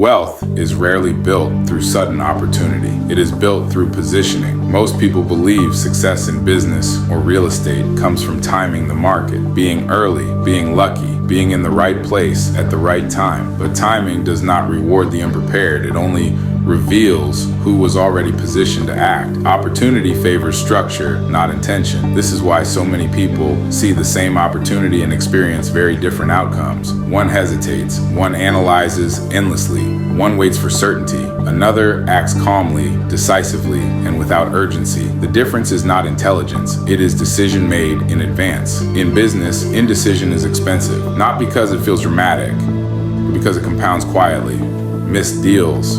Wealth is rarely built through sudden opportunity. It is built through positioning. Most people believe success in business or real estate comes from timing the market, being early, being lucky, being in the right place at the right time. But timing does not reward the unprepared. It only reveals who was already positioned to act. Opportunity favors structure, not intention. This is why so many people see the same opportunity and experience very different outcomes. One hesitates, one analyzes endlessly, one waits for certainty, another acts calmly, decisively, and without urgency. The difference is not intelligence, it is decision made in advance. In business, indecision is expensive, not because it feels dramatic, but because it compounds quietly. Missed deals,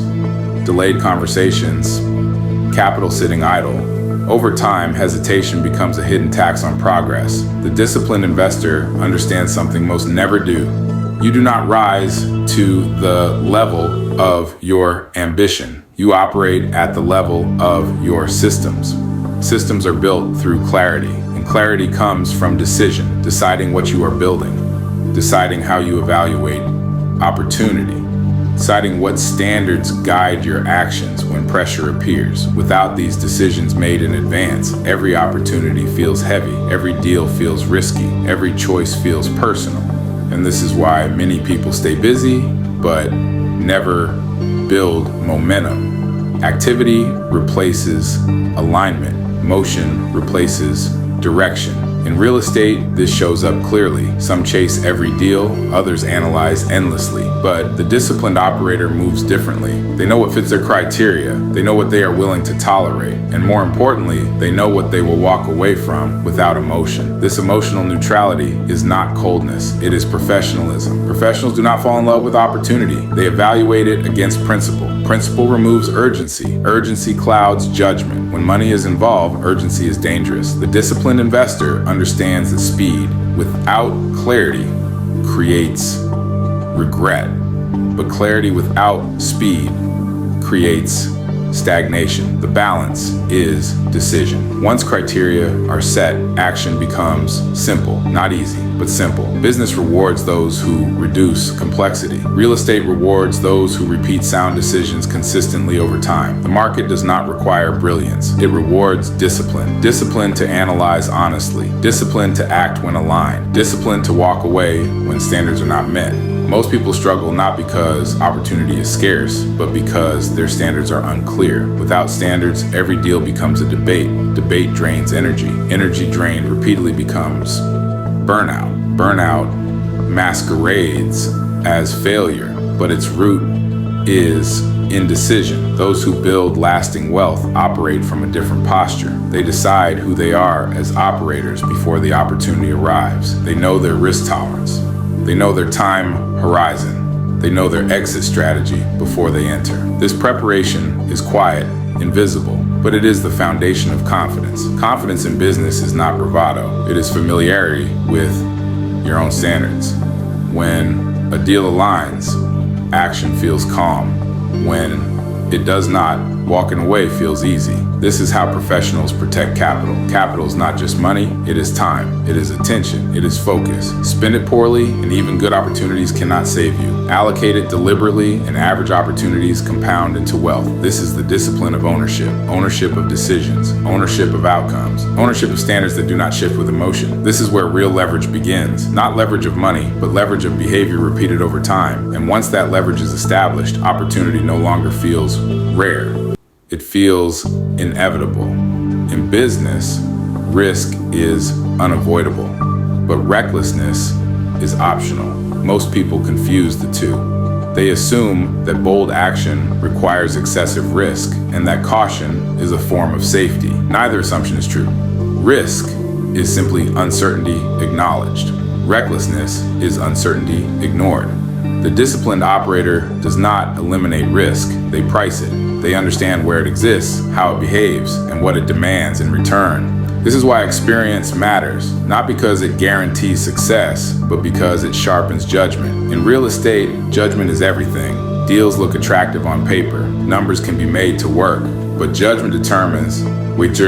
delayed conversations, capital sitting idle. Over time, hesitation becomes a hidden tax on progress. The disciplined investor understands something most never do. You do not rise to the level of your ambition. You operate at the level of your systems. Systems are built through clarity, and clarity comes from decision, deciding what you are building, deciding how you evaluate opportunity, deciding what standards guide your actions when pressure appears. Without these decisions made in advance, every opportunity feels heavy, every deal feels risky, every choice feels personal. And this is why many people stay busy, but never build momentum. Activity replaces alignment. Motion replaces direction. In real estate, this shows up clearly. Some chase every deal, others analyze endlessly. But the disciplined operator moves differently. They know what fits their criteria, they know what they are willing to tolerate, and more importantly, they know what they will walk away from without emotion. This emotional neutrality is not coldness, it is professionalism. Professionals do not fall in love with opportunity, they evaluate it against principle. Principle removes urgency. Urgency clouds judgment. When money is involved, urgency is dangerous. The disciplined investor understands that speed without clarity creates regret, but clarity without speed creates stagnation. The balance is decision. Once criteria are set, action becomes simple, not easy, but simple. Business rewards those who reduce complexity. Real estate rewards those who repeat sound decisions consistently over time. The market does not require brilliance. It rewards discipline. Discipline to analyze honestly. Discipline to act when aligned. Discipline to walk away when standards are not met. Most people struggle not because opportunity is scarce, but because their standards are unclear. Without standards, every deal becomes a debate. Debate drains energy. Energy drained repeatedly becomes burnout. Burnout masquerades as failure, but its root is indecision. Those who build lasting wealth operate from a different posture. They decide who they are as operators before the opportunity arrives. They know their risk tolerance. They know their time horizon. They know their exit strategy before they enter. This preparation is quiet, invisible, but it is the foundation of confidence. Confidence in business is not bravado. It is familiarity with your own standards. When a deal aligns, action feels calm. When it does not, walking away feels easy. This is how professionals protect capital. Capital is not just money, it is time, it is attention, it is focus. Spend it poorly and even good opportunities cannot save you. Allocate it deliberately and average opportunities compound into wealth. This is the discipline of ownership. Ownership of decisions, ownership of outcomes, ownership of standards that do not shift with emotion. This is where real leverage begins. Not leverage of money, but leverage of behavior repeated over time. And once that leverage is established, opportunity no longer feels rare. It feels inevitable. In business, risk is unavoidable, but recklessness is optional. Most people confuse the two. They assume that bold action requires excessive risk and that caution is a form of safety. Neither assumption is true. Risk is simply uncertainty acknowledged. Recklessness is uncertainty ignored. The disciplined operator does not eliminate risk, they price it. They understand where it exists, how it behaves, and what it demands in return. This is why experience matters, not because it guarantees success, but because it sharpens judgment. In real estate, judgment is everything. Deals look attractive on paper, numbers can be made to work, but judgment determines which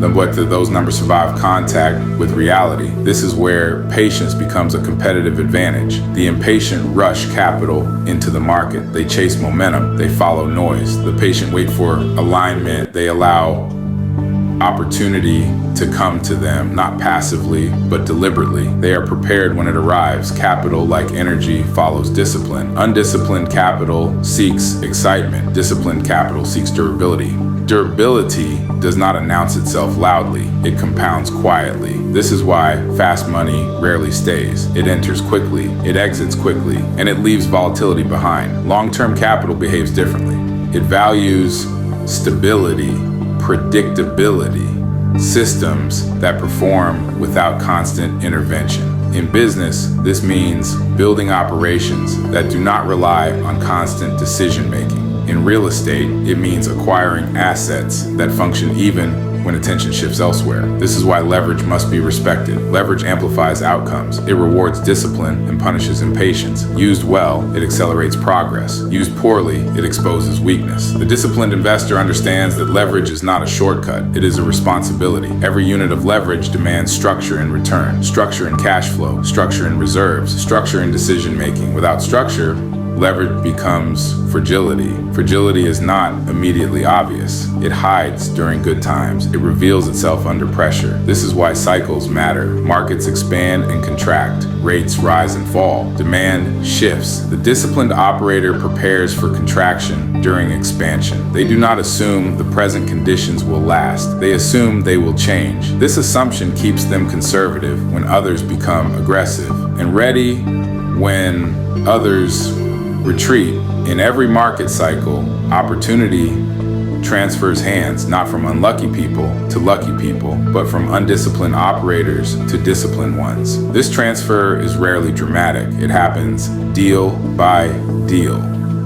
But those numbers survive contact with reality. This is where patience becomes a competitive advantage. The impatient rush capital into the market. They chase momentum. They follow noise. The patient wait for alignment. They allow opportunity to come to them, not passively, but deliberately. They are prepared when it arrives. Capital, like energy, follows discipline. Undisciplined capital seeks excitement. Disciplined capital seeks durability. Durability does not announce itself loudly. It compounds quietly. This is why fast money rarely stays. It enters quickly, it exits quickly, and it leaves volatility behind. Long-term capital behaves differently. It values stability, predictability, systems that perform without constant intervention. In business, this means building operations that do not rely on constant decision-making. In real estate, it means acquiring assets that function even when attention shifts elsewhere. This is why leverage must be respected. Leverage amplifies outcomes. It rewards discipline and punishes impatience. Used well, it accelerates progress. Used poorly, it exposes weakness. The disciplined investor understands that leverage is not a shortcut. It is a responsibility. Every unit of leverage demands structure in return. Structure in cash flow, structure in reserves, structure in decision making. Without structure, leverage becomes fragility. Fragility is not immediately obvious. It hides during good times. It reveals itself under pressure. This is why cycles matter. Markets expand and contract. Rates rise and fall. Demand shifts. The disciplined operator prepares for contraction during expansion. They do not assume the present conditions will last. They assume they will change. This assumption keeps them conservative when others become aggressive, and ready when others retreat. In every market cycle, opportunity transfers hands, not from unlucky people to lucky people, but from undisciplined operators to disciplined ones. This transfer is rarely dramatic. It happens deal by deal,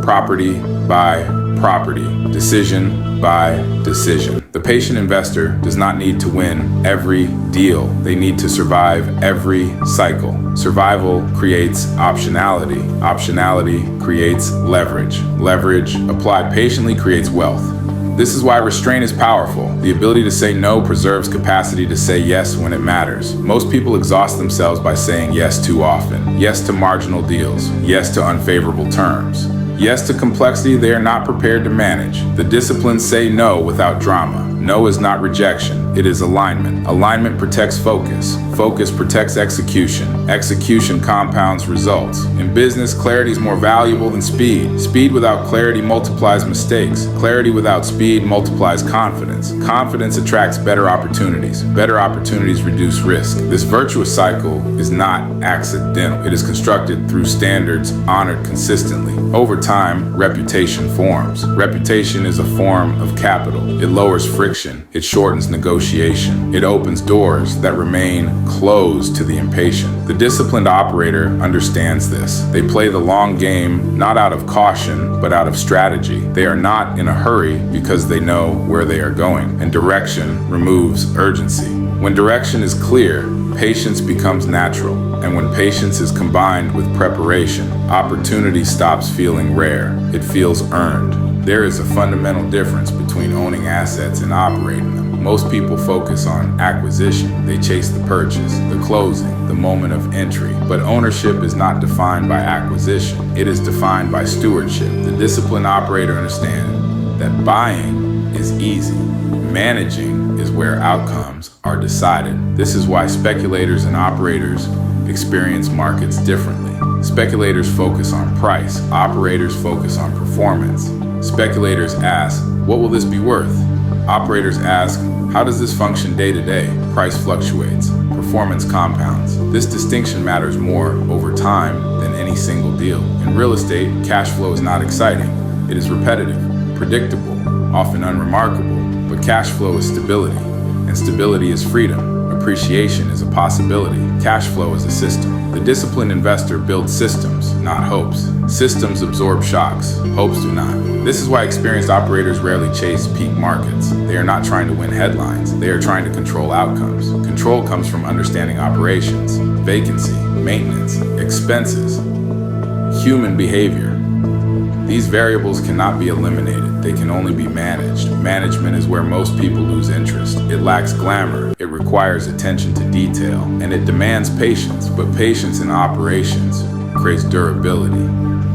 property by property, decision by decision. The patient investor does not need to win every deal. They need to survive every cycle. Survival creates optionality. Optionality creates leverage. Leverage applied patiently creates wealth. This is why restraint is powerful. The ability to say no preserves capacity to say yes when it matters. Most people exhaust themselves by saying yes too often. Yes to marginal deals. Yes to unfavorable terms. Yes to complexity they are not prepared to manage. The disciplines say no without drama. No is not rejection, it is alignment. Alignment protects focus. Focus protects execution. Execution compounds results. In business, clarity is more valuable than speed. Speed without clarity multiplies mistakes. Clarity without speed multiplies confidence. Confidence attracts better opportunities. Better opportunities reduce risk. This virtuous cycle is not accidental. It is constructed through standards honored consistently. Over time, reputation forms. Reputation is a form of capital. It lowers friction. It shortens negotiation. It opens doors that remain closed to the impatient. The disciplined operator understands this. They play the long game not out of caution, but out of strategy. They are not in a hurry because they know where they are going, and direction removes urgency. When direction is clear, patience becomes natural. And when patience is combined with preparation, opportunity stops feeling rare. It feels earned. There is a fundamental difference between owning assets and operating them. Most people focus on acquisition. They chase the purchase, the closing, the moment of entry. But ownership is not defined by acquisition. It is defined by stewardship. The disciplined operator understands that buying is easy. Managing is where outcomes are decided. This is why speculators and operators experience markets differently. Speculators focus on price. Operators focus on performance. Speculators ask, what will this be worth? Operators ask, how does this function day to day? Price fluctuates. Performance compounds. This distinction matters more over time than any single deal. In real estate, cash flow is not exciting. It is repetitive, predictable, often unremarkable. But cash flow is stability, and stability is freedom. Appreciation is a possibility. Cash flow is a system. The disciplined investor builds systems, not hopes. Systems absorb shocks. Hopes do not. This is why experienced operators rarely chase peak markets. They are not trying to win headlines. They are trying to control outcomes. Control comes from understanding operations, vacancy, maintenance, expenses, human behavior. These variables cannot be eliminated, they can only be managed. Management is where most people lose interest. It lacks glamour, it requires attention to detail, and it demands patience, but patience in operations creates durability.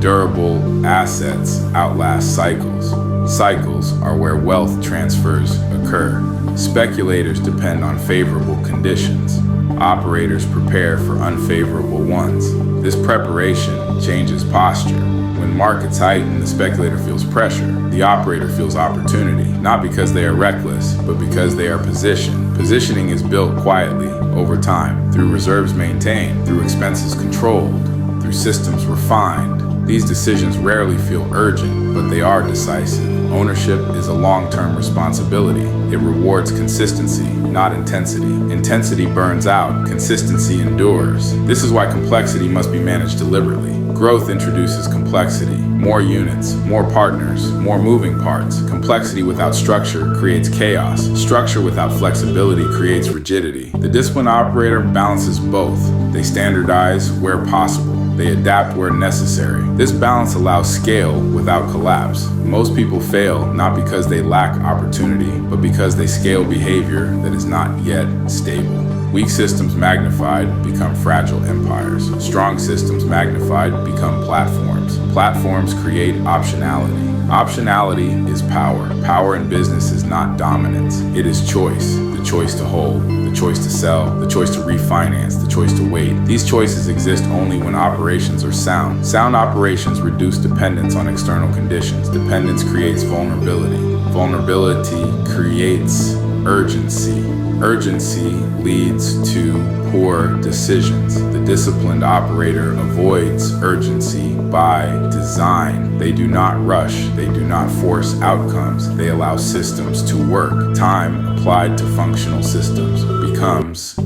Durable assets outlast cycles. Cycles are where wealth transfers occur. Speculators depend on favorable conditions. Operators prepare for unfavorable ones. This preparation changes posture. When markets heighten, the speculator feels pressure. The operator feels opportunity, not because they are reckless, but because they are positioned. Positioning is built quietly over time, through reserves maintained, through expenses controlled, through systems refined. These decisions rarely feel urgent, but they are decisive. Ownership is a long-term responsibility. It rewards consistency, not intensity. Intensity burns out, consistency endures. This is why complexity must be managed deliberately. Growth introduces complexity. More units, more partners, more moving parts. Complexity without structure creates chaos. Structure without flexibility creates rigidity. The disciplined operator balances both. They standardize where possible. They adapt where necessary. This balance allows scale without collapse. Most people fail not because they lack opportunity, but because they scale behavior that is not yet stable. Weak systems magnified become fragile empires. Strong systems magnified become platforms. Platforms create optionality. Optionality is power. Power in business is not dominance. It is choice. The choice to hold, the choice to sell, the choice to refinance, the choice to wait. These choices exist only when operations are sound. Sound operations reduce dependence on external conditions. Dependence creates vulnerability. Vulnerability creates urgency. Urgency leads to poor decisions. The disciplined operator avoids urgency by design. They do not rush. They do not force outcomes. They allow systems to work. Time applied to functional systems becomes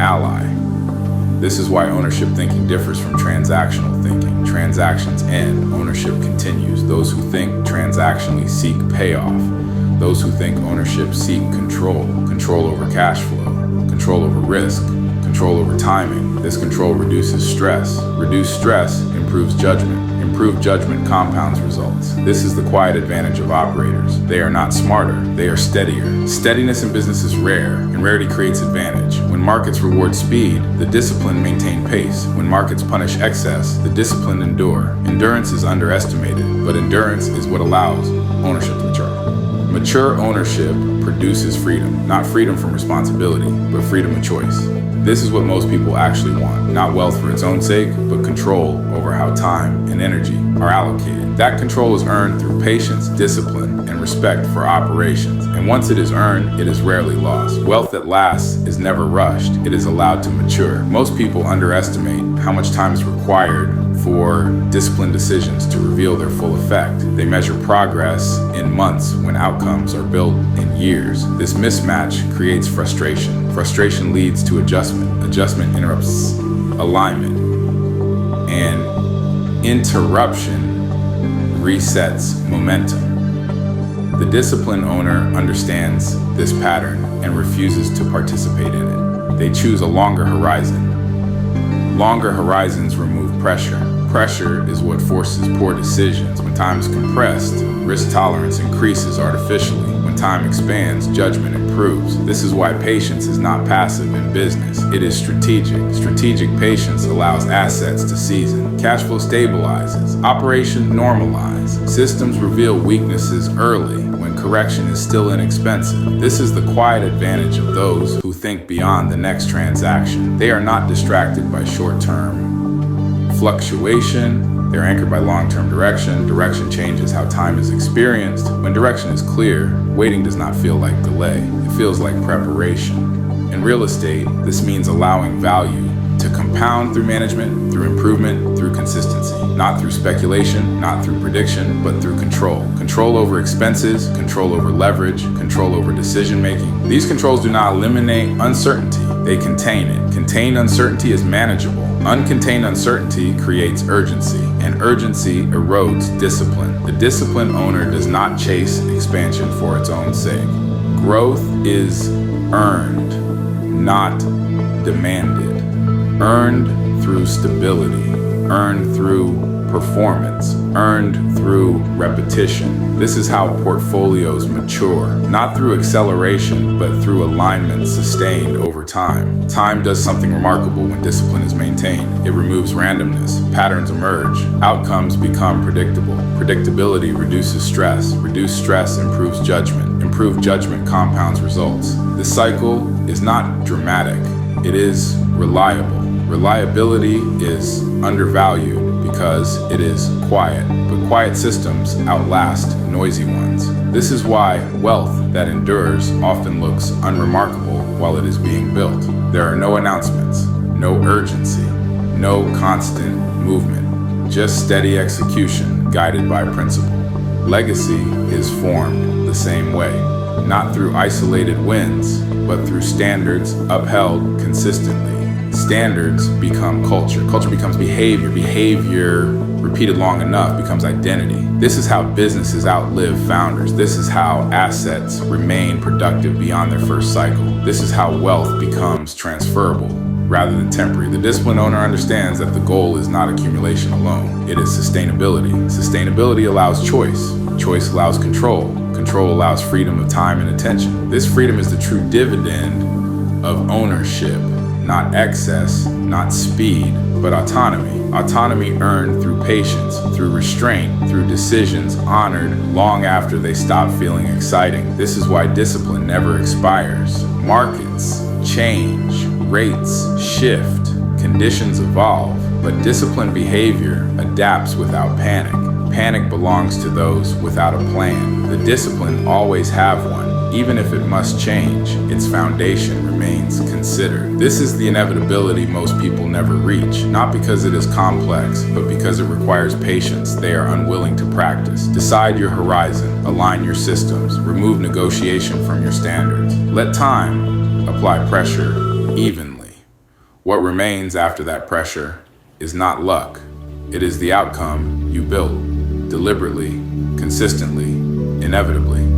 ally. This is why ownership thinking differs from transactional thinking. Transactions end, ownership continues. Those who think transactionally seek payoff. Those who think ownership seek control. Control over cash flow, control over risk, control over timing. This control reduces stress. Reduced stress improves judgment. Improved judgment compounds results. This is the quiet advantage of operators. They are not smarter, they are steadier. Steadiness in business is rare, and rarity creates advantage. When markets reward speed, the disciplined maintain pace. When markets punish excess, the disciplined endure. Endurance is underestimated, but endurance is what allows ownership to mature. Mature ownership produces freedom, not freedom from responsibility, but freedom of choice. This is what most people actually want, not wealth for its own sake, but control over how time and energy are allocated. That control is earned through patience, discipline, and respect for operations. And once it is earned, it is rarely lost. Wealth that lasts is never rushed. It is allowed to mature. Most people underestimate how much time is required for disciplined decisions to reveal their full effect. They measure progress in months when outcomes are built in years. This mismatch creates frustration. Frustration leads to adjustment. Adjustment interrupts alignment. And interruption resets momentum. The disciplined owner understands this pattern and refuses to participate in it. They choose a longer horizon. Longer horizons remove pressure. Pressure is what forces poor decisions. When time is compressed, risk tolerance increases artificially. When time expands, judgment improves. This is why patience is not passive in business. It is strategic. Strategic patience allows assets to season. Cash flow stabilizes. Operations normalize. Systems reveal weaknesses early when correction is still inexpensive. This is the quiet advantage of those who think beyond the next transaction. They are not distracted by short-term fluctuation. They're anchored by long-term direction. Direction changes how time is experienced. When direction is clear, waiting does not feel like delay. It feels like preparation. In real estate, this means allowing value to compound through management, through improvement, through consistency. Not through speculation, not through prediction, but through control. Control over expenses, control over leverage, control over decision-making. These controls do not eliminate uncertainty. They contain it. Contained uncertainty is manageable. Uncontained uncertainty creates urgency, and urgency erodes discipline. The disciplined owner does not chase expansion for its own sake. Growth is earned, not demanded. Earned through stability, earned through performance, earned through repetition. This is how portfolios mature, not through acceleration, but through alignment sustained over time. Time does something remarkable when discipline is maintained. It removes randomness, patterns emerge, outcomes become predictable. Predictability reduces stress. Reduced stress improves judgment. Improved judgment compounds results. The cycle is not dramatic, it is reliable. Reliability is undervalued because it is quiet, but quiet systems outlast noisy ones. This is why wealth that endures often looks unremarkable while it is being built. There are no announcements, no urgency, no constant movement, just steady execution guided by principle. Legacy is formed the same way, not through isolated wins, but through standards upheld consistently. Standards become culture. Culture becomes behavior. Behavior repeated long enough becomes identity. This is how businesses outlive founders. This is how assets remain productive beyond their first cycle. This is how wealth becomes transferable rather than temporary. The disciplined owner understands that the goal is not accumulation alone. It is sustainability. Sustainability allows choice. Choice allows control. Control allows freedom of time and attention. This freedom is the true dividend of ownership. Not excess, not speed, but autonomy. Autonomy earned through patience, through restraint, through decisions honored long after they stop feeling exciting. This is why discipline never expires. Markets change, rates shift, conditions evolve, but disciplined behavior adapts without panic. Panic belongs to those without a plan. The disciplined always have one. Even if it must change, its foundation remains considered. This is the inevitability most people never reach, not because it is complex, but because it requires patience they are unwilling to practice. Decide your horizon, align your systems, remove negotiation from your standards. Let time apply pressure evenly. What remains after that pressure is not luck. It is the outcome you built, deliberately, consistently, inevitably.